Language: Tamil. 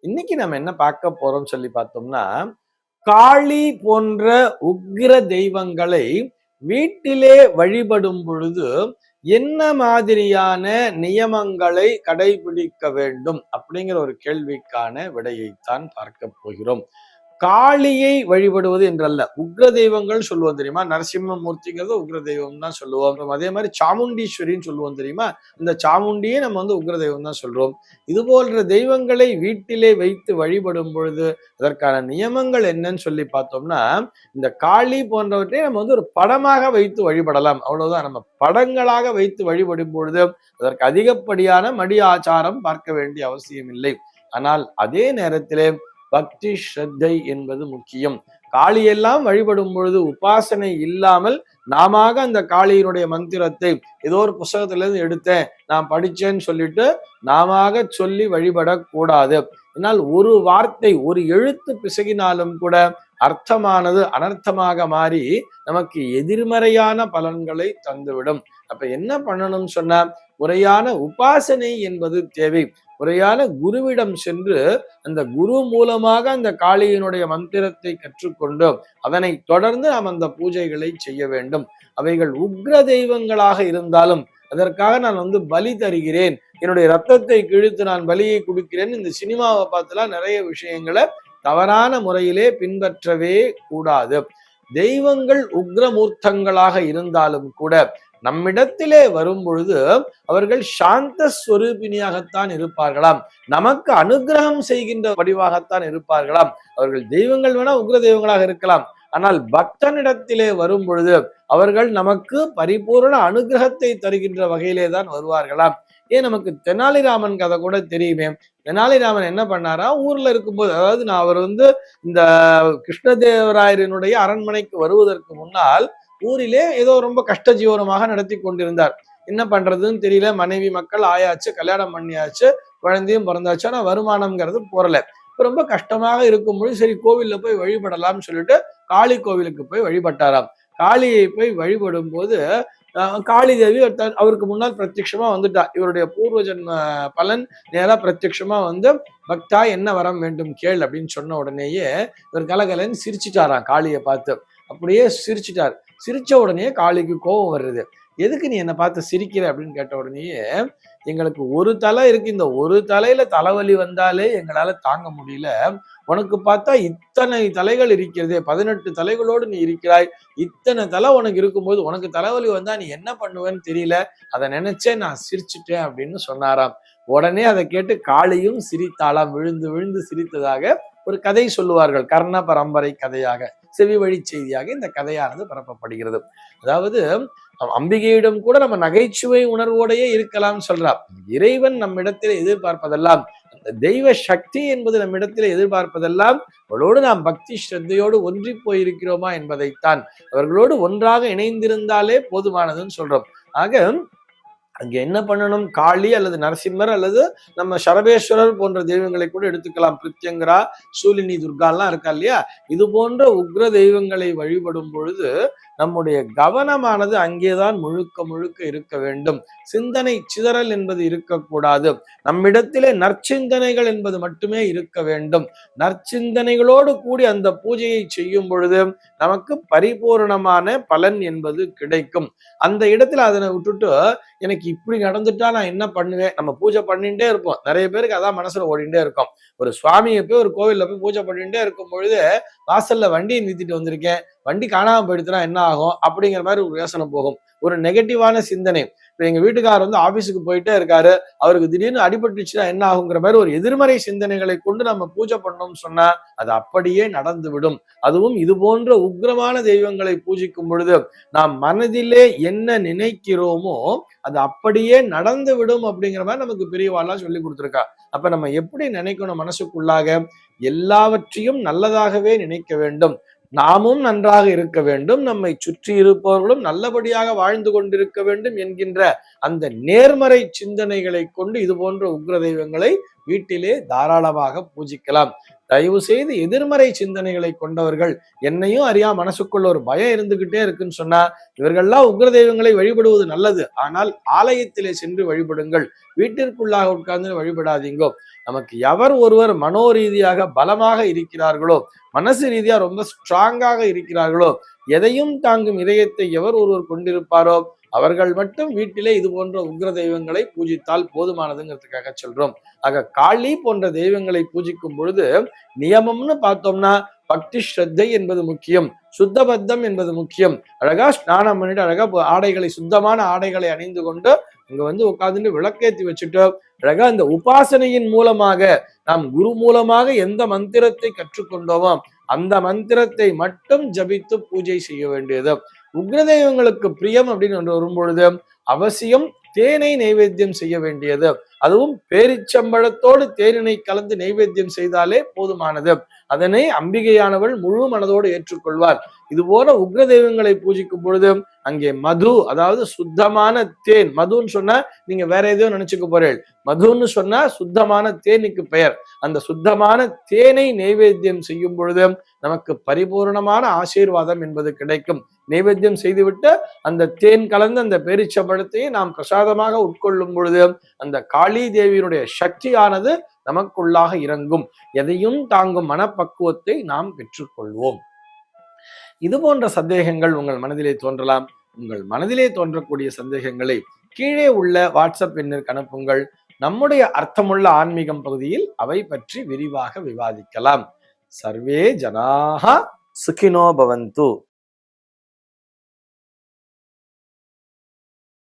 இன்னைக்கு நம்ம என்ன பார்க்க போறோம் சொல்லி பார்த்தோம்னா, காளி போன்ற உக்கிர தெய்வங்களை வீட்டிலே வழிபடும் பொழுது என்ன மாதிரியான நியமங்களை கடைபிடிக்க வேண்டும் அப்படிங்கிற ஒரு கேள்விக்கான விடையைத்தான் பார்க்க போகிறோம். காளியை வழிபடுவது என்றல்ல, உக்ர தெய்வங்கள் சொல்லுவோம் தெரியுமா? நரசிம்மமூர்த்திங்கிறது உக்ர தெய்வம் தான் சொல்லுவோம். அதே மாதிரி சாமுண்டீஸ்வரின்னு சொல்லுவோம் தெரியுமா? இந்த சாமுண்டியே நம்ம உக்ர தெய்வம் தான் சொல்றோம். இது போன்ற தெய்வங்களை வீட்டிலே வைத்து வழிபடும் பொழுது அதற்கான நியமங்கள் என்னன்னு சொல்லி பார்த்தோம்னா, இந்த காளி போன்றவற்றை நம்ம ஒரு படமாக வைத்து வழிபடலாம். அவ்வளவுதான். நம்ம படங்களாக வைத்து வழிபடும் பொழுது அதற்கு அதிகப்படியான மடி ஆச்சாரம் பார்க்க வேண்டிய அவசியம் இல்லை. ஆனால் அதே நேரத்திலே பக்தி ஸ்ரத்தை என்பது முக்கியம். காளியெல்லாம் வழிபடும் பொழுது உபாசனை இல்லாமல் நாம அந்த காளியினுடைய மந்திரத்தை ஏதோ ஒரு புஸ்தகத்திலிருந்து எடுத்தேன், நான் படிச்சேன்னு சொல்லிட்டு நாம சொல்லி வழிபடக்கூடாது. என்னால் ஒரு வார்த்தை, ஒரு எழுத்து பிசகினாலும் கூட அர்த்தமானது அனர்த்தமாக மாறி நமக்கு எதிர்மறையான பலன்களை தந்துவிடும். அப்ப என்ன பண்ணணும்னு சொன்னா, முறையான உபாசனை என்பது தேவை. முறையான குருவிடம் சென்று அந்த குரு மூலமாக அந்த காளியினுடைய மந்திரத்தை கற்றுக்கொண்டு அதனை தொடர்ந்து நாம் அந்த பூஜைகளை செய்ய வேண்டும். அவைகள் உக்ர தெய்வங்களாக இருந்தாலும் அதற்காக நான் பலி தருகிறேன், என்னுடைய ரத்தத்தை கிழித்து நான் பலியை கொடுக்கிறேன், இந்த சினிமாவை பார்த்துலாம் நிறைய விஷயங்களை தவறான முறையிலே பின்பற்றவே கூடாது. தெய்வங்கள் உக்ரமூர்த்தங்களாக இருந்தாலும் கூட நம்மிடத்திலே வரும் பொழுது அவர்கள் சாந்த ஸ்வரூபிணியாகத்தான் இருப்பார்களாம், நமக்கு அனுகிரகம் செய்கின்ற வடிவாகத்தான் இருப்பார்களாம். அவர்கள் தெய்வங்கள் வேணா உக்ர தெய்வங்களாக இருக்கலாம், ஆனால் பக்தனிடத்திலே வரும் பொழுது அவர்கள் நமக்கு பரிபூர்ண அனுகிரகத்தை தருகின்ற வகையிலே தான் வருவார்களாம். ஏன், நமக்கு தெனாலிராமன் கதை கூட தெரியுமே. தெனாலிராமன் என்ன பண்ணாரா, ஊர்ல இருக்கும்போது, அதாவது அவர் இந்த கிருஷ்ணதேவராயரினுடைய அரண்மனைக்கு வருவதற்கு முன்னால் ஊரிலே ஏதோ ரொம்ப கஷ்ட ஜீவனமாக நடத்தி கொண்டிருந்தார். என்ன பண்றதுன்னு தெரியல, மனைவி மக்கள் ஆயாச்சு, கல்யாணம் பண்ணியாச்சு, குழந்தையும் பிறந்தாச்சு, ஆனா வருமானம்ங்கிறது போறல. ரொம்ப கஷ்டமாக இருக்கும்போது சரி கோவில்ல போய் வழிபடலாம்னு சொல்லிட்டு காளி கோவிலுக்கு போய் வழிபட்டாராம். காளியை போய் வழிபடும் போது காளி தேவி அவருக்கு முன்னால் பிரத்யட்சமா வந்துட்டா. இவருடைய பூர்வ ஜன்ம பலன் நேரா பிரத்யட்சமா பக்தா என்ன வரம் வேண்டும் கேள் அப்படின்னு சொன்ன உடனேயே இவர் கலகலன்னு சிரிச்சுட்டாராம் காளியை பார்த்து. அப்படியே சிரிச்சுட்டார். சிரிச்ச உடனே காளிக்கு கோபம் வருது. எதுக்கு நீ என்னை பார்த்து சிரிக்கிற அப்படின்னு கேட்ட உடனேயே, எங்களுக்கு ஒரு தலை இருக்கு, இந்த ஒரு தலையில தலைவலி வந்தாலே எங்களால தாங்க முடியல, உனக்கு பார்த்தா இத்தனை தலைகள் இருக்கிறதே, 18 தலைகளோடு நீ இருக்கிறாய், இத்தனை தலை உனக்கு இருக்கும்போது உனக்கு தலைவலி வந்தா நீ என்ன பண்ணுவேன்னு தெரியல, அதை நினைச்சே நான் சிரிச்சுட்டேன் அப்படின்னு சொன்னாராம். உடனே அதை கேட்டு காளியும் சிரித்தாளாம். விழுந்து விழுந்து சிரித்ததாக ஒரு கதை சொல்லுவார்கள். கர்ண பரம்பரை கதையாக, செவி வழி செய்தியாக இந்த கதையானது பரப்பப்படுகிறது. அதாவது அம்பிகையிடம் கூட நம்ம நகைச்சுவை உணர்வோடையே இருக்கலாம் சொல்றா. இறைவன் நம்மிடத்தில் எதிர்பார்ப்பதெல்லாம், தெய்வ சக்தி என்பது நம்மிடத்தில் எதிர்பார்ப்பதெல்லாம் அவளோடு நாம் பக்தி ஸ்ரத்தையோடு ஒன்றி போயிருக்கிறோமா என்பதைத்தான். அவர்களோடு ஒன்றாக இணைந்திருந்தாலே போதுமானதுன்னு சொல்றோம். ஆக அங்க என்ன பண்ணணும், காளி அல்லது நரசிம்மர் அல்லது நம்ம சரபேஸ்வரர் போன்ற தெய்வங்களை கூட எடுத்துக்கலாம். பிரித்யங்கரா, சூலினி, துர்காலாம் இருக்கா இல்லையா, இது போன்ற உக்ர தெய்வங்களை வழிபடும் பொழுது நம்முடைய கவனமானது அங்கேதான் முழுக்க முழுக்க இருக்க வேண்டும். சிந்தனை சிதறல் என்பது இருக்கக்கூடாது. நம்மிடத்திலே நற்சிந்தனைகள் என்பது மட்டுமே இருக்க வேண்டும். நற்சிந்தனைகளோடு கூடி அந்த பூஜையை செய்யும் பொழுது நமக்கு பரிபூர்ணமான பலன் என்பது கிடைக்கும். அந்த இடத்துல அதனை விட்டுட்டு எனக்கு இப்படி நடந்துட்டா நான் என்ன பண்ணுவேன், நம்ம பூஜை பண்ணிட்டே இருப்போம். நிறைய பேருக்கு அதான் மனசுல ஓடிண்டே இருக்கும். ஒரு சுவாமியை போய் ஒரு கோவில்ல போய் பூஜை பண்ணிட்டே இருக்கும் பொழுது வாசல்ல வண்டியை நிறுத்திட்டு வந்திருக்கேன், வண்டி காணாம போயிடுச்சுன்னா என்ன ஆகும் அப்படிங்கிற மாதிரி ஒரு யோசனை போகும். ஒரு நெகட்டிவான சிந்தனை. இப்ப எங்க வீட்டுக்காரர் ஆபீஸுக்கு போயிட்டே இருக்காரு, அவருக்கு திடீர்னு அடிபட்டுச்சுன்னா என்ன ஆகுங்கிற மாதிரி ஒரு எதிர்மறை சிந்தனைகளை கொண்டு நம்ம பூஜை பண்ணோம்னு சொன்னா அது அப்படியே நடந்து விடும். அதுவும் இது போன்ற உக்ரமான தெய்வங்களை பூஜிக்கும் பொழுது நாம் மனதிலே என்ன நினைக்கிறோமோ அது அப்படியே நடந்து விடும் அப்படிங்கிற மாதிரி நமக்கு பெரியவாள்லாம் சொல்லி கொடுத்துருக்கா. அப்ப நம்ம எப்படி நினைக்கணும், மனசுக்குள்ளாக எல்லாவற்றையும் நல்லதாகவே நினைக்க வேண்டும். நாமும் நன்றாக இருக்க வேண்டும், நம்மை சுற்றி இருப்பவர்களும் நல்லபடியாக வாழ்ந்து கொண்டிருக்க வேண்டும் என்கின்ற அந்த நேர்மறை சிந்தனைகளை கொண்டு இது போன்ற உக்ர தெய்வங்களை வீட்டிலே தாராளமாக பூஜிக்கலாம். தயவு செய்து எதிர்மறை சிந்தனைகளை கொண்டவர்கள், என்னையும் அறியா மனசுக்குள்ள ஒரு பயம் இருந்துகிட்டே இருக்குன்னு சொன்னா, இவர்கள்லாம் உக்ர தெய்வங்களை வழிபடுவது நல்லது. ஆனால் ஆலயத்திலே சென்று வழிபடுங்கள். வீட்டிற்குள்ளாக உட்கார்ந்து வழிபடாதீங்கோ. நமக்கு எவர் ஒருவர் மனோ ரீதியாக பலமாக இருக்கிறார்களோ, மனசு ரீதியா ரொம்ப ஸ்ட்ராங்காக இருக்கிறார்களோ, எதையும் தாங்கும் இதயத்தை எவர் ஒருவர் கொண்டிருப்பாரோ அவர்கள் மட்டும் வீட்டிலே இது போன்ற உக்ர தெய்வங்களை பூஜித்தால் போதுமானதுங்கிறதுக்காக சொல்றோம். ஆக காளி போன்ற தெய்வங்களை பூஜிக்கும் பொழுது நியமம்னு பார்த்தோம்னா பக்தி ஸ்ரத்தை என்பது முக்கியம், சுத்தபத்தம் என்பது முக்கியம். அழகா ஸ்நானம் பண்ணிட்டு அழகா ஆடைகளை, சுத்தமான ஆடைகளை அணிந்து கொண்டு அங்க உட்கார்ந்துட்டு விளக்கேற்றி வச்சுட்டு அழகா இந்த உபாசனையின் மூலமாக நாம் குரு மூலமாக எந்த மந்திரத்தை கற்றுக்கொண்டோமோ அந்த மந்திரத்தை மட்டும் ஜபித்து பூஜை செய்ய வேண்டியது. உக்ர தெய்வங்களுக்கு பிரியம் அப்படின்னு வரும்பொழுது அவசியம் தேனை நைவேத்தியம் செய்ய வேண்டியது. அதுவும் பேரிச்சம்பழத்தோடு தேனினை கலந்து நைவேத்தியம் செய்தாலே போதுமானது. அதனை அம்பிகையானவள் முழு மனதோடு ஏற்றுக்கொள்வார். இது போல உக்ர தெய்வங்களை பூஜிக்கும் பொழுது அங்கே மது, அதாவது சுத்தமான தேன். மதுன்னு சொன்னா நீங்க வேற எதையோ நினைச்சுக்க போறேன். மதுன்னு சொன்னா சுத்தமான தேனுக்கு பெயர். அந்த சுத்தமான தேனை நைவேத்தியம் செய்யும் பொழுது நமக்கு பரிபூர்ணமான ஆசீர்வாதம் என்பது கிடைக்கும். நைவேத்தியம் செய்துவிட்டு அந்த தேன் கலந்த அந்த பேரிச்சம்பழத்தையே நாம் பிரசாதமாக உட்கொள்ளும் பொழுது அந்த காளி தேவியினுடைய சக்தியானது நமக்குள்ளாக இறங்கும். எதையும் தாங்கும் மனப்பக்குவத்தை நாம் பெற்றுக்கொள்வோம். இது போன்ற சந்தேகங்கள் உங்கள் மனதிலே தோன்றலாம். உங்கள் மனதிலே தோன்றக்கூடிய சந்தேகங்களை கீழே உள்ள வாட்ஸ்அப் எண்ணிற்கு அனுப்புங்கள். நம்முடைய அர்த்தமுள்ள ஆன்மீகம் பகுதியில் அவை பற்றி விரிவாக விவாதிக்கலாம். சர்வே ஜனாஹ சுகினோ பவந்து.